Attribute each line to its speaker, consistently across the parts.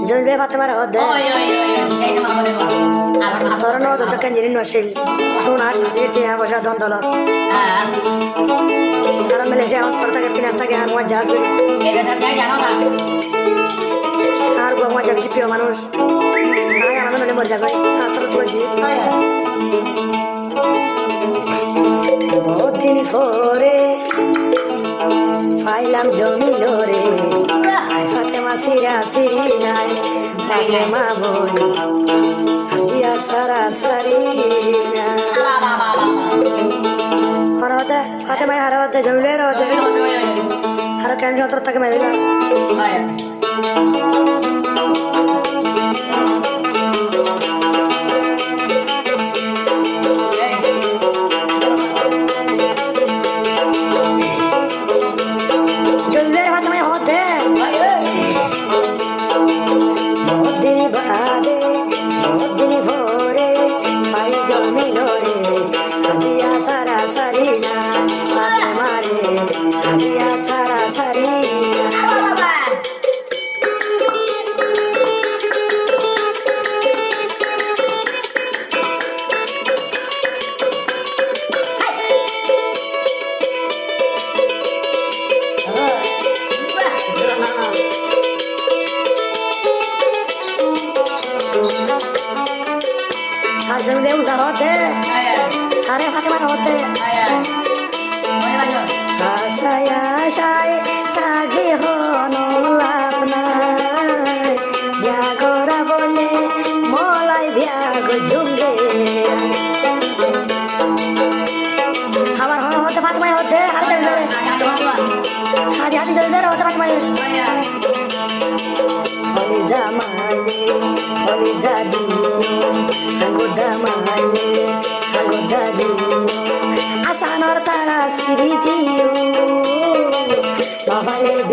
Speaker 1: জমিবে ফাতেমার হদে তোর নদ তো কেঞ্জিনি নছিল সোনা সাথে টিয়া পয়সা ধন দলত তারা মিলে সে আমার থাকে পিনা থাকে আর মজা আছে আর গো মজা বেশি প্রিয় মানুষ তাই আমার মনে মজা করে তোর তুলছি বহুত দিন পরে পাইলাম জমিল রে ফাতেমা সিরা সিরি নাই ফাতেমা বই হাসিয়া সারা সারি হরতে ফাতেমা হরতে জমিলে রতে আর কেন যন্ত্র তাকে মেলিলা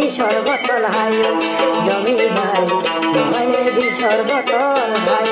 Speaker 1: বিশর বোতল হাই জমি ভাই মোবাইলে বিশর বোতল হাই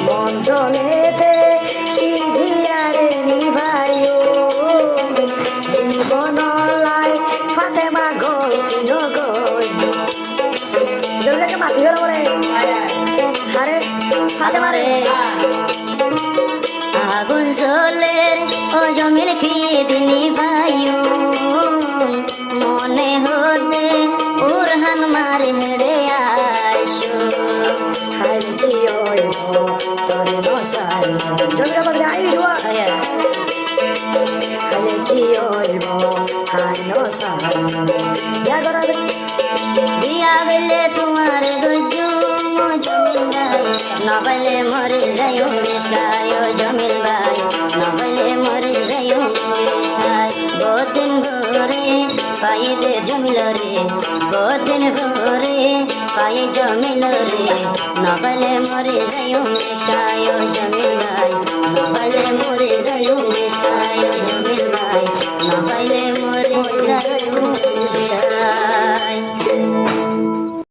Speaker 1: মঞ্জনেতে কি দিয়ারে নিভাইও জীবনলাই ফাতেমা গই নগই জমিটাকে মাটি গেল বলে আরে ফাতেমা রে আগুন জ্বলের ও জমির খিদ নিভাইও মনে হতে উরহান মারে হেড়ে আইসো হাই কি ওই তোরে নসাই জমিটা বলে আই দুয়া হাই কি ওই হাই নসাই দিয়া গেলে তোমার দুজুম জমিনা না নহলে মরে যাইও মিশকায় ও জমিল ভাই নহলে মরে যাইও মিশকায় বহুদিন ঘরে পাইতে জমিল রে বহুদিন ঘরে পাই জমিল রে নহলে মরে যাইও মিশকায় ও জমিল ভাই নহলে মরে যাইও মিশকায় ও